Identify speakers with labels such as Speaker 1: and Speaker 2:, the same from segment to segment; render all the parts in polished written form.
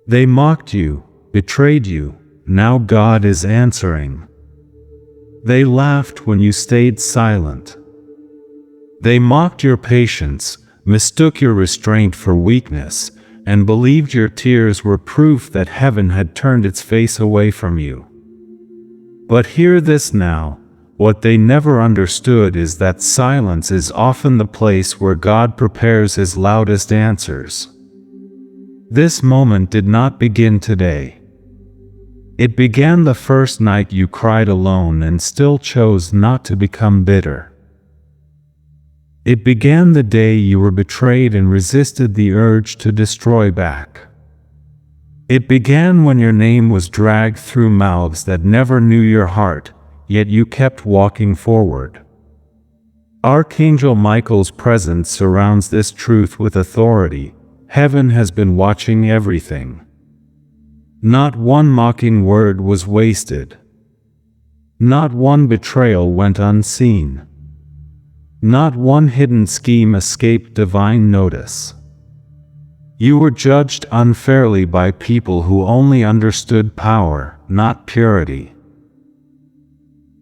Speaker 1: They mocked you, betrayed you, now God is answering. They laughed when you stayed silent. They mocked your patience, mistook your restraint for weakness, and believed your tears were proof that heaven had turned its face away from you. But hear this now, what they never understood is that silence is often the place where God prepares His loudest answers. This moment did not begin today. It began the first night you cried alone and still chose not to become bitter. It began the day you were betrayed and resisted the urge to destroy back. It began when your name was dragged through mouths that never knew your heart, yet you kept walking forward. Archangel Michael's presence surrounds this truth with authority. Heaven has been watching everything. Not one mocking word was wasted. Not one betrayal went unseen. Not one hidden scheme escaped divine notice. You were judged unfairly by people who only understood power, not purity.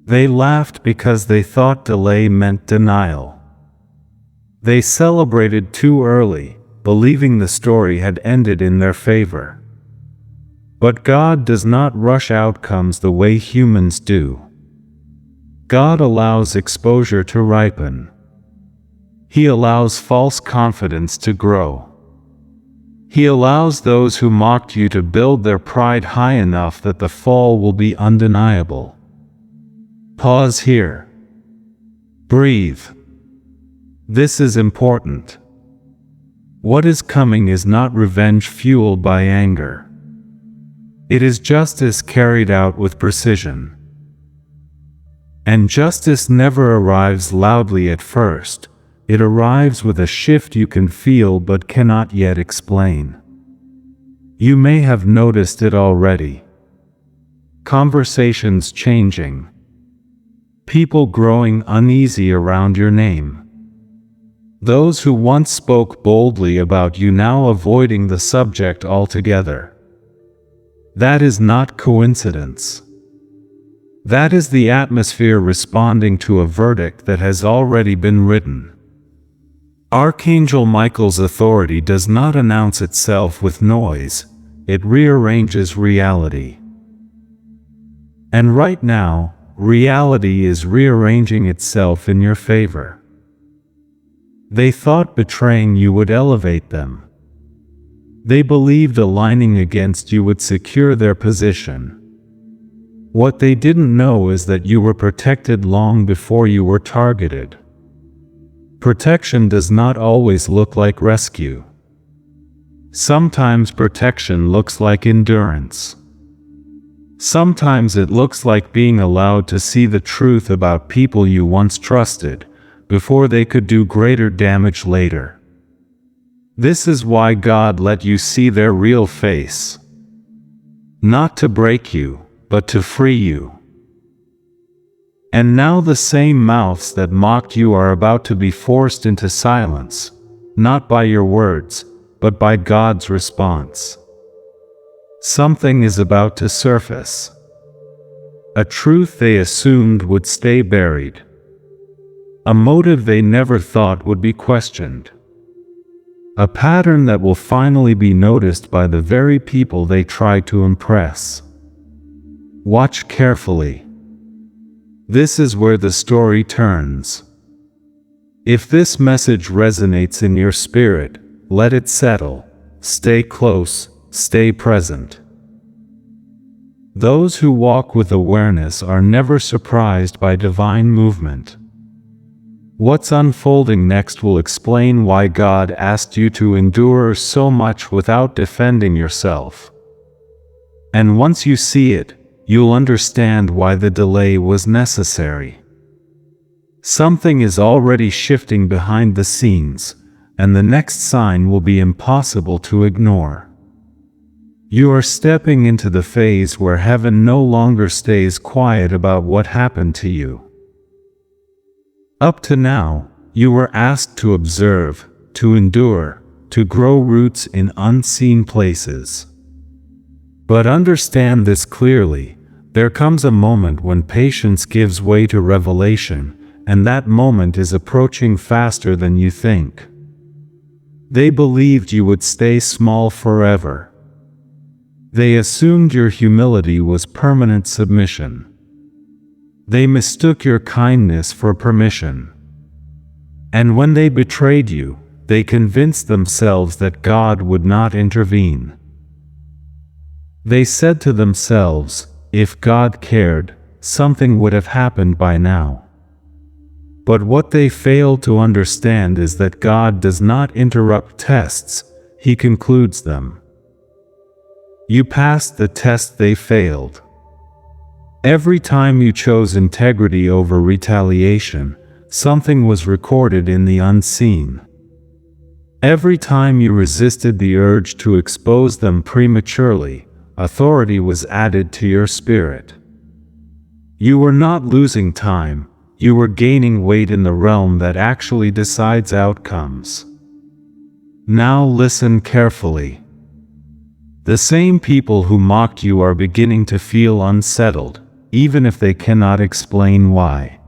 Speaker 1: They laughed because they thought delay meant denial. They celebrated too early, believing the story had ended in their favor. But God does not rush outcomes the way humans do. God allows exposure to ripen. He allows false confidence to grow. He allows those who mocked you to build their pride high enough that the fall will be undeniable. Pause here. Breathe. This is important. What is coming is not revenge fueled by anger. It is justice carried out with precision. And justice never arrives loudly at first. It arrives with a shift you can feel but cannot yet explain. You may have noticed it already. Conversations changing. People growing uneasy around your name. Those who once spoke boldly about you now avoiding the subject altogether. That is not coincidence. That is the atmosphere responding to a verdict that has already been written. Archangel Michael's authority does not announce itself with noise, it rearranges reality. And right now, reality is rearranging itself in your favor. They thought betraying you would elevate them. They believed aligning against you would secure their position. What they didn't know is that you were protected long before you were targeted. Protection does not always look like rescue. Sometimes protection looks like endurance. Sometimes it looks like being allowed to see the truth about people you once trusted, before they could do greater damage later. This is why God let you see their real face. Not to break you, but to free you. And now the same mouths that mocked you are about to be forced into silence, not by your words, but by God's response. Something is about to surface. A truth they assumed would stay buried. A motive they never thought would be questioned. A pattern that will finally be noticed by the very people they tried to impress. Watch carefully. This is where the story turns. If this message resonates in your spirit, let it settle. Stay close, stay present. Those who walk with awareness are never surprised by divine movement. What's unfolding next will explain why God asked you to endure so much without defending yourself. And once you see it, you'll understand why the delay was necessary. Something is already shifting behind the scenes, and the next sign will be impossible to ignore. You are stepping into the phase where heaven no longer stays quiet about what happened to you. Up to now, you were asked to observe, to endure, to grow roots in unseen places. But understand this clearly: there comes a moment when patience gives way to revelation, and that moment is approaching faster than you think. They believed you would stay small forever. They assumed your humility was permanent submission. They mistook your kindness for permission. And when they betrayed you, they convinced themselves that God would not intervene. They said to themselves, if God cared, something would have happened by now. But what they failed to understand is that God does not interrupt tests, He concludes them. You passed the test they failed. Every time you chose integrity over retaliation, something was recorded in the unseen. Every time you resisted the urge to expose them prematurely, authority was added to your spirit. You were not losing time, you were gaining weight in the realm that actually decides outcomes. Now listen carefully. The same people who mocked you are beginning to feel unsettled, even if they cannot explain why.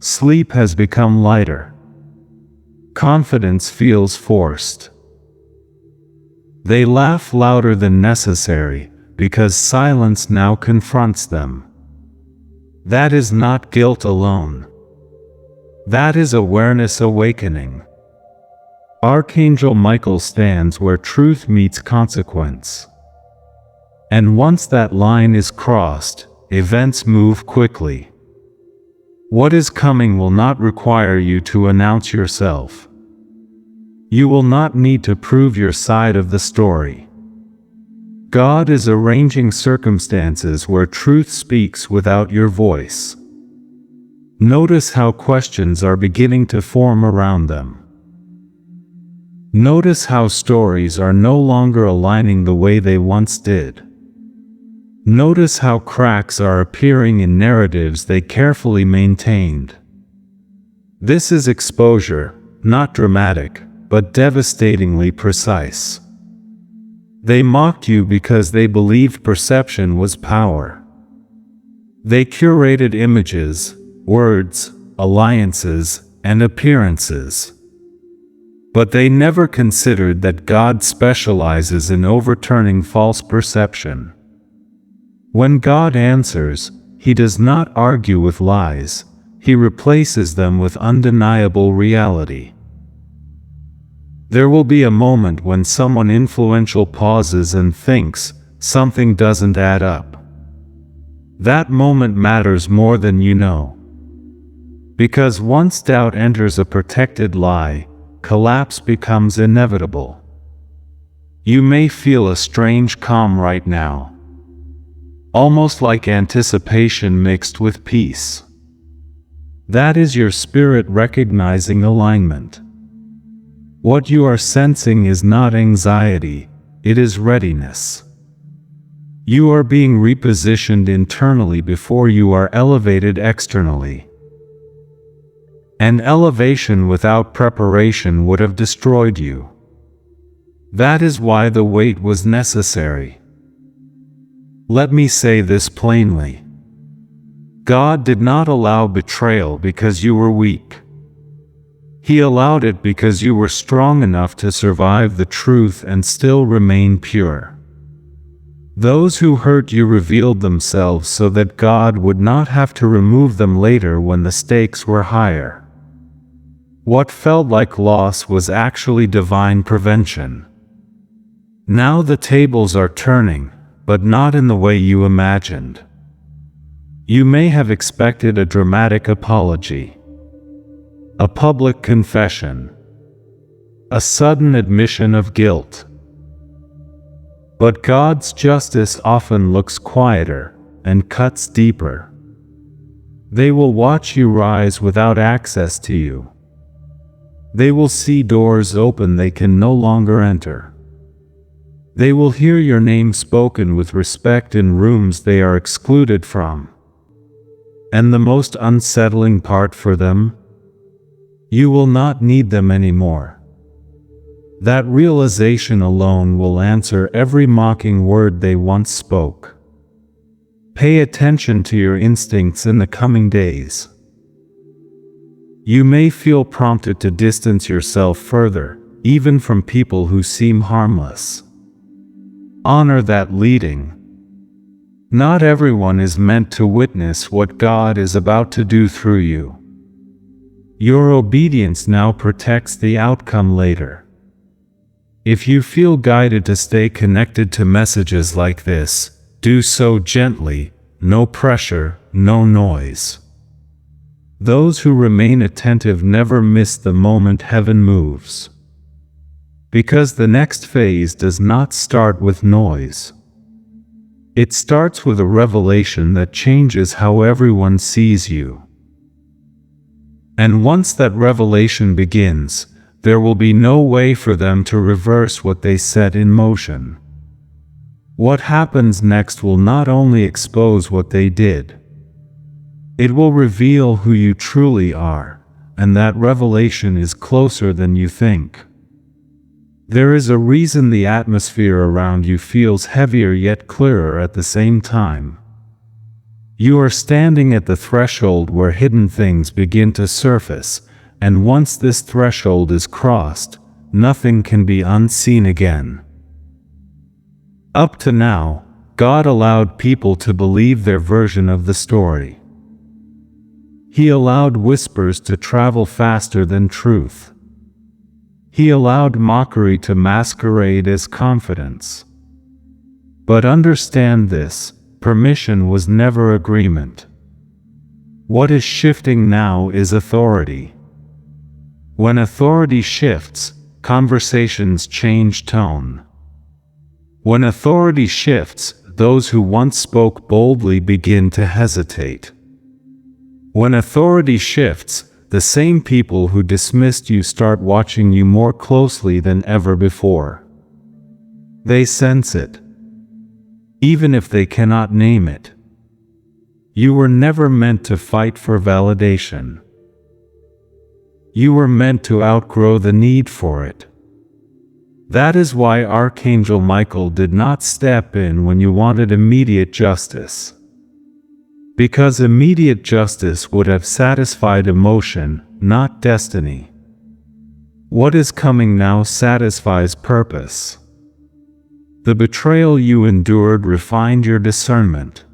Speaker 1: Sleep has become lighter. Confidence feels forced. They laugh louder than necessary, because silence now confronts them. That is not guilt alone. That is awareness awakening. Archangel Michael stands where truth meets consequence. And once that line is crossed, events move quickly. What is coming will not require you to announce yourself. You will not need to prove your side of the story. God is arranging circumstances where truth speaks without your voice. Notice how questions are beginning to form around them. Notice how stories are no longer aligning the way they once did. Notice how cracks are appearing in narratives they carefully maintained. This is exposure, not dramatic, but devastatingly precise. They mocked you because they believed perception was power. They curated images, words, alliances, and appearances. But they never considered that God specializes in overturning false perception. When God answers, He does not argue with lies, He replaces them with undeniable reality. There will be a moment when someone influential pauses and thinks, something doesn't add up. That moment matters more than you know. Because once doubt enters a protected lie, collapse becomes inevitable. You may feel a strange calm right now. Almost like anticipation mixed with peace. That is your spirit recognizing alignment. What you are sensing is not anxiety, it is readiness. You are being repositioned internally before you are elevated externally. An elevation without preparation would have destroyed you. That is why the wait was necessary. Let me say this plainly. God did not allow betrayal because you were weak. He allowed it because you were strong enough to survive the truth and still remain pure. Those who hurt you revealed themselves so that God would not have to remove them later when the stakes were higher. What felt like loss was actually divine prevention. Now the tables are turning, but not in the way you imagined. You may have expected a dramatic apology. A public confession. A sudden admission of guilt. But God's justice often looks quieter and cuts deeper. They will watch you rise without access to you. They will see doors open they can no longer enter. They will hear your name spoken with respect in rooms they are excluded from. And the most unsettling part for them? You will not need them anymore. That realization alone will answer every mocking word they once spoke. Pay attention to your instincts in the coming days. You may feel prompted to distance yourself further, even from people who seem harmless. Honor that leading. Not everyone is meant to witness what God is about to do through you. Your obedience now protects the outcome later. If you feel guided to stay connected to messages like this, do so gently, no pressure, no noise. Those who remain attentive never miss the moment heaven moves. Because the next phase does not start with noise. It starts with a revelation that changes how everyone sees you. And once that revelation begins, there will be no way for them to reverse what they set in motion. What happens next will not only expose what they did, it will reveal who you truly are, and that revelation is closer than you think. There is a reason the atmosphere around you feels heavier yet clearer at the same time. You are standing at the threshold where hidden things begin to surface, and once this threshold is crossed, nothing can be unseen again. Up to now, God allowed people to believe their version of the story. He allowed whispers to travel faster than truth. He allowed mockery to masquerade as confidence. But understand this, permission was never agreement. What is shifting now is authority. When authority shifts, conversations change tone. When authority shifts, those who once spoke boldly begin to hesitate. When authority shifts, the same people who dismissed you start watching you more closely than ever before. They sense it, even if they cannot name it. You were never meant to fight for validation. You were meant to outgrow the need for it. That is why Archangel Michael did not step in when you wanted immediate justice. Because immediate justice would have satisfied emotion, not destiny. What is coming now satisfies purpose. The betrayal you endured refined your discernment.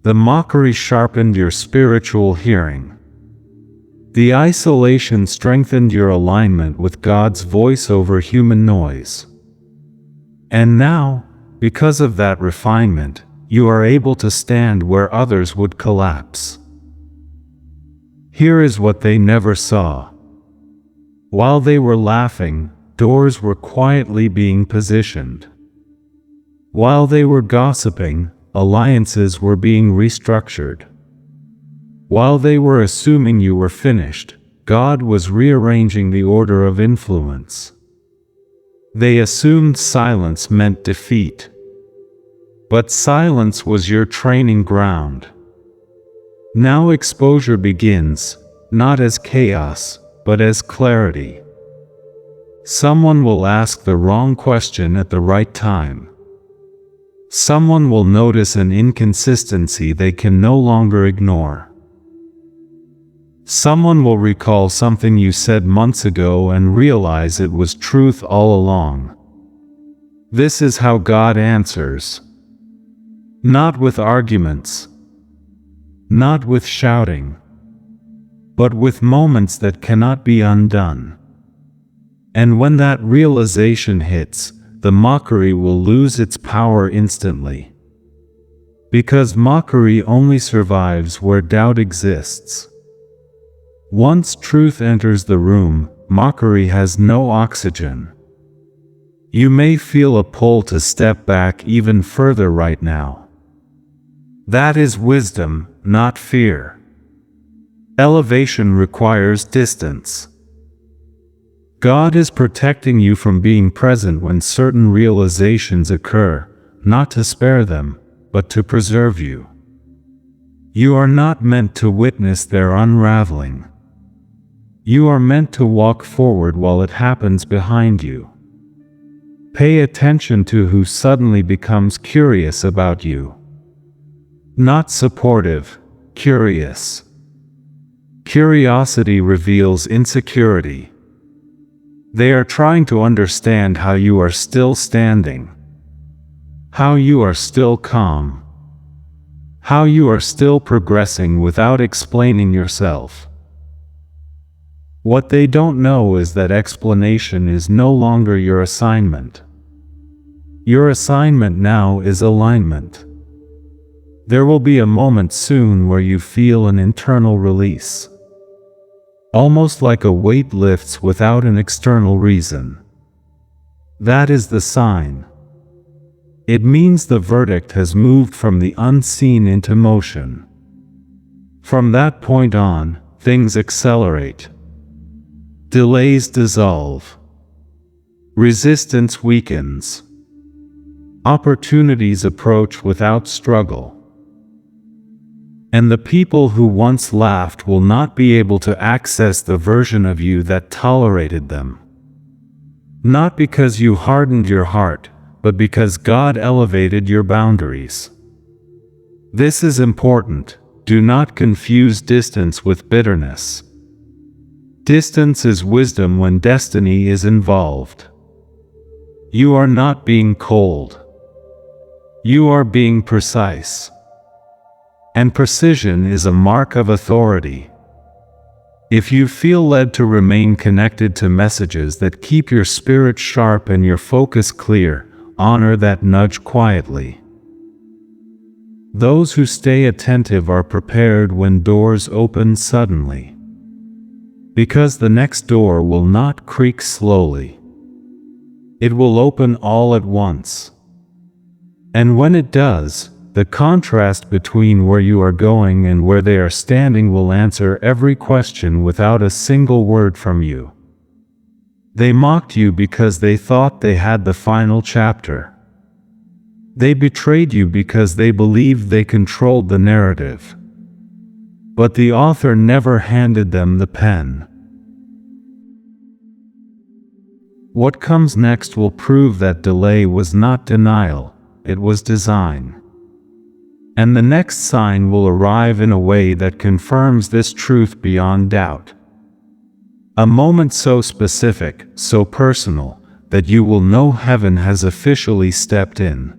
Speaker 1: The mockery sharpened your spiritual hearing. The isolation strengthened your alignment with God's voice over human noise. And now, because of that refinement, you are able to stand where others would collapse. Here is what they never saw. While they were laughing, doors were quietly being positioned. While they were gossiping, alliances were being restructured. While they were assuming you were finished, God was rearranging the order of influence. They assumed silence meant defeat. But silence was your training ground. Now exposure begins, not as chaos, but as clarity. Someone will ask the wrong question at the right time. Someone will notice an inconsistency they can no longer ignore. Someone will recall something you said months ago and realize it was truth all along. This is how God answers. Not with arguments, not with shouting, but with moments that cannot be undone. And when that realization hits, the mockery will lose its power instantly. Because mockery only survives where doubt exists. Once truth enters the room, mockery has no oxygen. You may feel a pull to step back even further right now. That is wisdom, not fear. Elevation requires distance. God is protecting you from being present when certain realizations occur, not to spare them, but to preserve you. You are not meant to witness their unraveling. You are meant to walk forward while it happens behind you. Pay attention to who suddenly becomes curious about you. Not supportive, curious. Curiosity reveals insecurity. They are trying to understand how you are still standing, how you are still calm, how you are still progressing without explaining yourself. What they don't know is that explanation is no longer your assignment. Your assignment now is alignment. There will be a moment soon where you feel an internal release. Almost like a weight lifts without an external reason. That is the sign. It means the verdict has moved from the unseen into motion. From that point on, things accelerate. Delays dissolve. Resistance weakens. Opportunities approach without struggle. And the people who once laughed will not be able to access the version of you that tolerated them. Not because you hardened your heart, but because God elevated your boundaries. This is important. Do not confuse distance with bitterness. Distance is wisdom when destiny is involved. You are not being cold. You are being precise. And precision is a mark of authority. If you feel led to remain connected to messages that keep your spirit sharp and your focus clear, honor that nudge quietly. Those who stay attentive are prepared when doors open suddenly. Because the next door will not creak slowly. It will open all at once. And when it does, the contrast between where you are going and where they are standing will answer every question without a single word from you. They mocked you because they thought they had the final chapter. They betrayed you because they believed they controlled the narrative. But the author never handed them the pen. What comes next will prove that delay was not denial, it was design. And the next sign will arrive in a way that confirms this truth beyond doubt. A moment so specific, so personal, that you will know heaven has officially stepped in.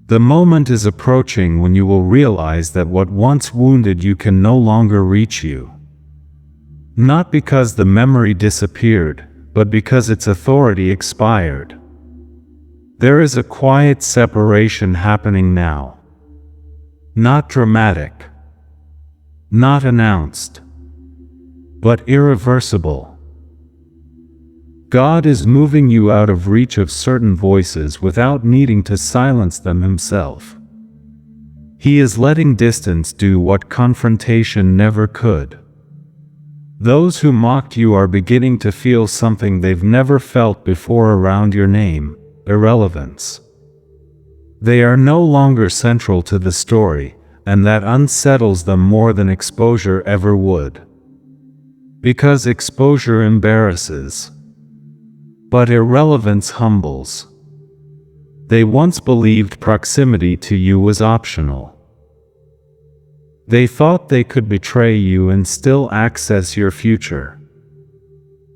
Speaker 1: The moment is approaching when you will realize that what once wounded you can no longer reach you. Not because the memory disappeared, but because its authority expired. There is a quiet separation happening now. Not dramatic, not announced, but irreversible. God is moving you out of reach of certain voices without needing to silence them himself. He is letting distance do what confrontation never could. Those who mocked you are beginning to feel something they've never felt before around your name, irrelevance. They are no longer central to the story, and that unsettles them more than exposure ever would. Because exposure embarrasses. But irrelevance humbles. They once believed proximity to you was optional. They thought they could betray you and still access your future.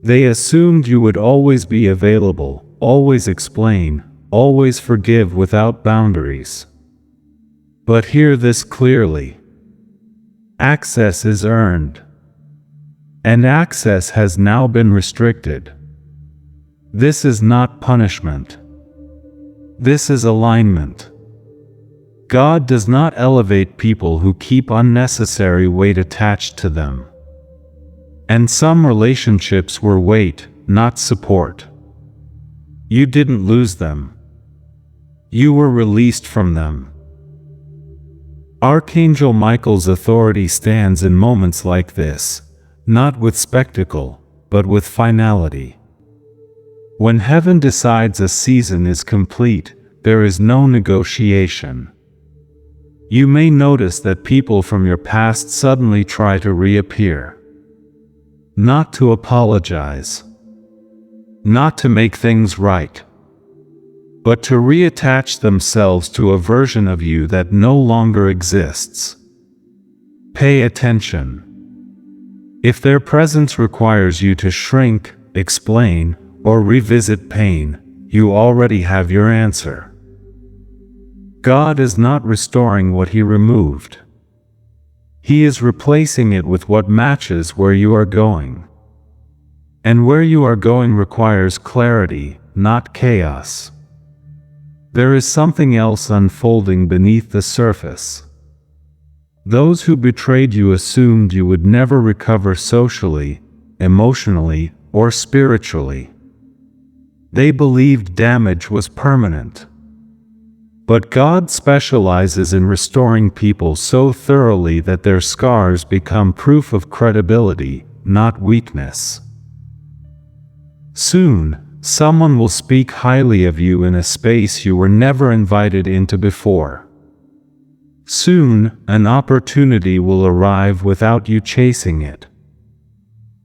Speaker 1: They assumed you would always be available, always explain, always forgive without boundaries. But hear this clearly. Access is earned. And access has now been restricted. This is not punishment. This is alignment. God does not elevate people who keep unnecessary weight attached to them. And some relationships were weight, not support. You didn't lose them. You were released from them. Archangel Michael's authority stands in moments like this, not with spectacle, but with finality. When heaven decides a season is complete, there is no negotiation. You may notice that people from your past suddenly try to reappear. not to apologize, not to make things right, but to reattach themselves to a version of you that no longer exists. Pay attention. If their presence requires you to shrink, explain, or revisit pain, you already have your answer. God is not restoring what He removed. He is replacing it with what matches where you are going. And where you are going requires clarity, not chaos. There is something else unfolding beneath the surface. Those who betrayed you assumed you would never recover socially, emotionally, or spiritually. They believed damage was permanent. But God specializes in restoring people so thoroughly that their scars become proof of credibility, not weakness. Soon, someone will speak highly of you in a space you were never invited into before. Soon, an opportunity will arrive without you chasing it.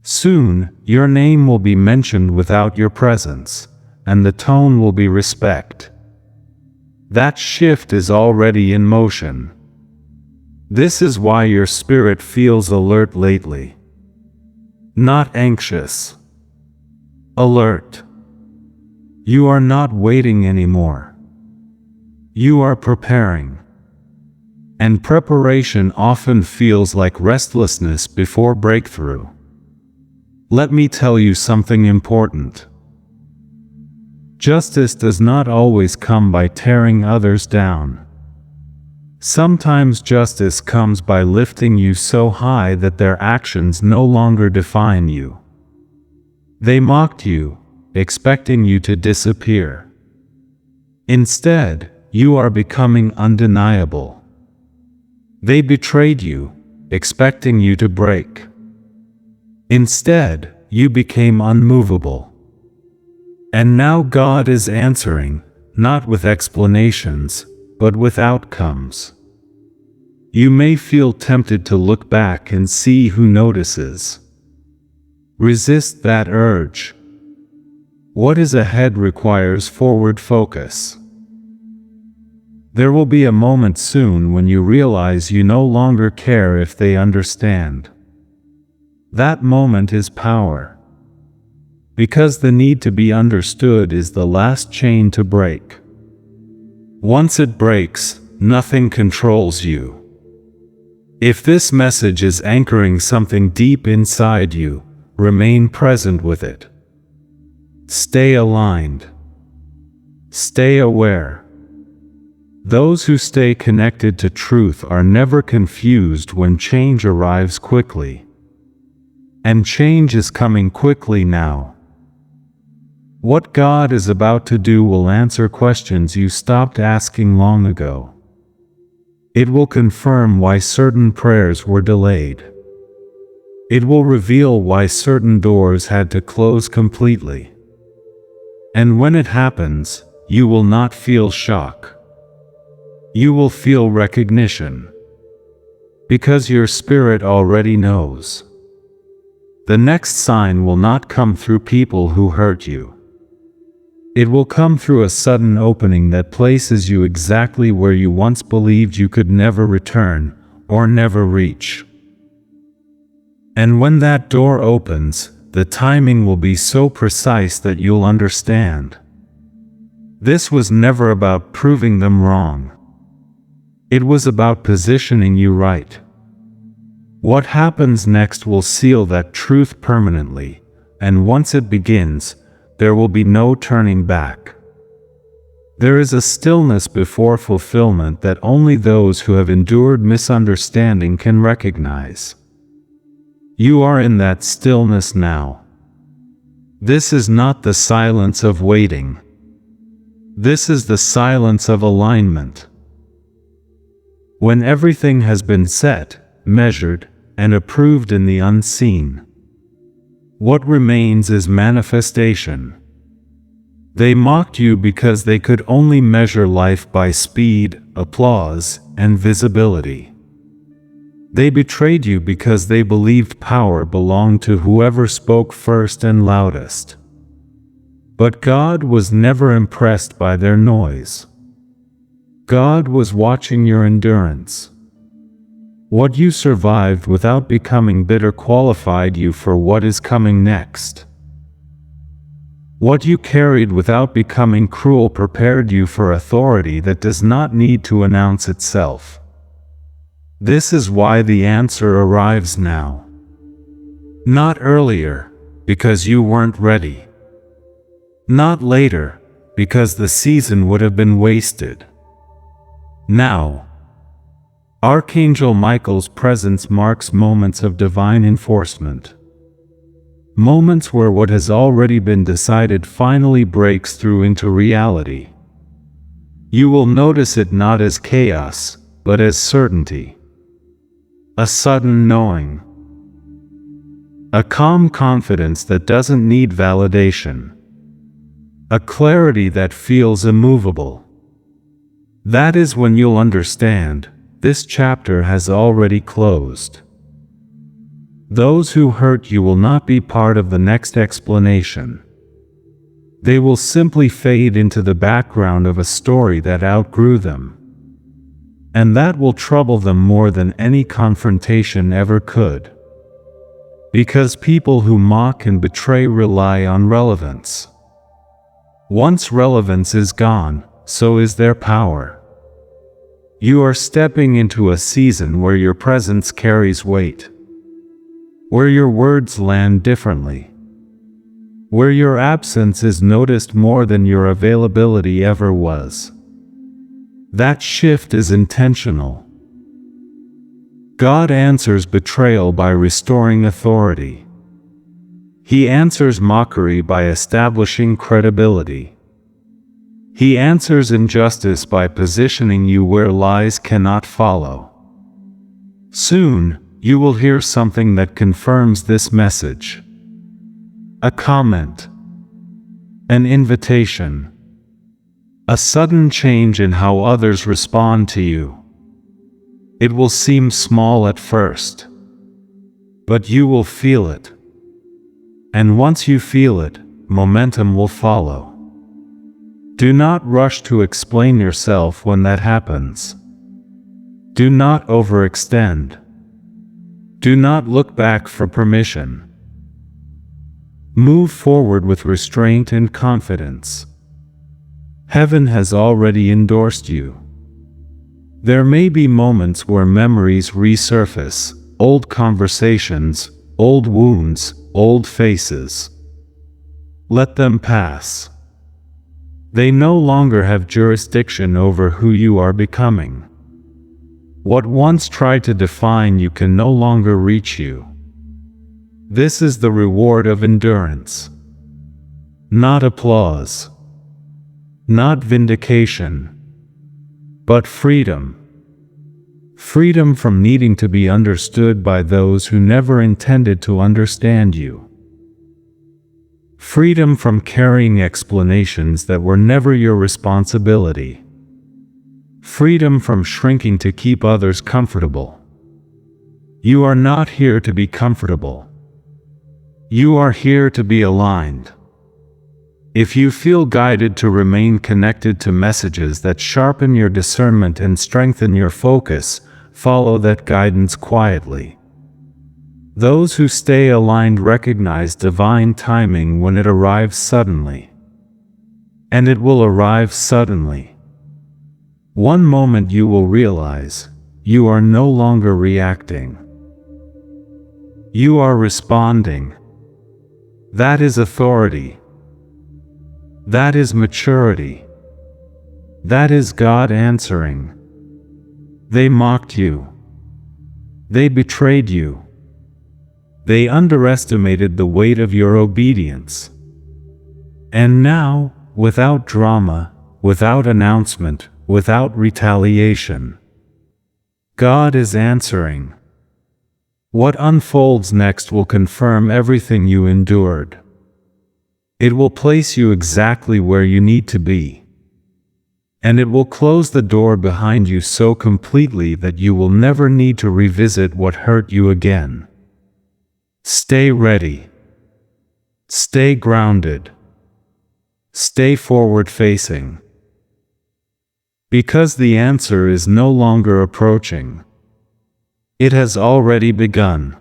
Speaker 1: Soon, your name will be mentioned without your presence, and the tone will be respect. That shift is already in motion. This is why your spirit feels alert lately. Not anxious. Alert. You are not waiting anymore. You are preparing. And preparation often feels like restlessness before breakthrough. Let me tell you something important. Justice does not always come by tearing others down. Sometimes justice comes by lifting you so high that their actions no longer define you. They mocked you, expecting you to disappear. Instead, you are becoming undeniable. They betrayed you, expecting you to break. Instead, you became unmovable. And now God is answering, not with explanations, but with outcomes. You may feel tempted to look back and see who notices. Resist that urge. What is ahead requires forward focus. There will be a moment soon when you realize you no longer care if they understand. That moment is power. Because the need to be understood is the last chain to break. Once it breaks, nothing controls you. If this message is anchoring something deep inside you, remain present with it. Stay aligned. Stay aware. Those who stay connected to truth are never confused when change arrives quickly. And change is coming quickly now. What God is about to do will answer questions you stopped asking long ago. It will confirm why certain prayers were delayed. It will reveal why certain doors had to close completely. And when it happens, you will not feel shock. You will feel recognition. Because your spirit already knows. The next sign will not come through people who hurt you. It will come through a sudden opening that places you exactly where you once believed you could never return, or never reach. And when that door opens, the timing will be so precise that you'll understand. This was never about proving them wrong. It was about positioning you right. What happens next will seal that truth permanently, and once it begins, there will be no turning back. There is a stillness before fulfillment that only those who have endured misunderstanding can recognize. You are in that stillness now. This is not the silence of waiting. This is the silence of alignment. When everything has been set, measured, and approved in the unseen, what remains is manifestation. They mocked you because they could only measure life by speed, applause, and visibility. They betrayed you because they believed power belonged to whoever spoke first and loudest. But God was never impressed by their noise. God was watching your endurance. What you survived without becoming bitter qualified you for what is coming next. What you carried without becoming cruel prepared you for authority that does not need to announce itself. This is why the answer arrives now. Not earlier, because you weren't ready. Not later, because the season would have been wasted. Now, Archangel Michael's presence marks moments of divine enforcement. Moments where what has already been decided finally breaks through into reality. You will notice it not as chaos, but as certainty. A sudden knowing. A calm confidence that doesn't need validation. A clarity that feels immovable. That is when you'll understand, this chapter has already closed. Those who hurt you will not be part of the next explanation. They will simply fade into the background of a story that outgrew them. And that will trouble them more than any confrontation ever could. Because people who mock and betray rely on relevance. Once relevance is gone, so is their power. You are stepping into a season where your presence carries weight. Where your words land differently. Where your absence is noticed more than your availability ever was. That shift is intentional. God answers betrayal by restoring authority. He answers mockery by establishing credibility. He answers injustice by positioning you where lies cannot follow. Soon, you will hear something that confirms this message. A comment. An invitation. A sudden change in how others respond to you. It will seem small at first, but you will feel it. And once you feel it, momentum will follow. Do not rush to explain yourself when that happens. Do not overextend. Do not look back for permission. Move forward with restraint and confidence. Heaven has already endorsed you. There may be moments where memories resurface, old conversations, old wounds, old faces. Let them pass. They no longer have jurisdiction over who you are becoming. What once tried to define you can no longer reach you. This is the reward of endurance. Not applause. Not vindication, but freedom. Freedom from needing to be understood by those who never intended to understand you. Freedom from carrying explanations that were never your responsibility. Freedom from shrinking to keep others comfortable. You are not here to be comfortable. You are here to be aligned. If you feel guided to remain connected to messages that sharpen your discernment and strengthen your focus, follow that guidance quietly. Those who stay aligned recognize divine timing when it arrives suddenly. And it will arrive suddenly. One moment you will realize, you are no longer reacting. You are responding. That is authority. That is maturity. That is God answering. They mocked you. They betrayed you. They underestimated the weight of your obedience. And now, without drama, without announcement, without retaliation, God is answering. What unfolds next will confirm everything you endured. It will place you exactly where you need to be. and it will close the door behind you so completely that you will never need to revisit what hurt you again. Stay ready. Stay grounded. Stay forward-facing. Because the answer is no longer approaching. It has already begun.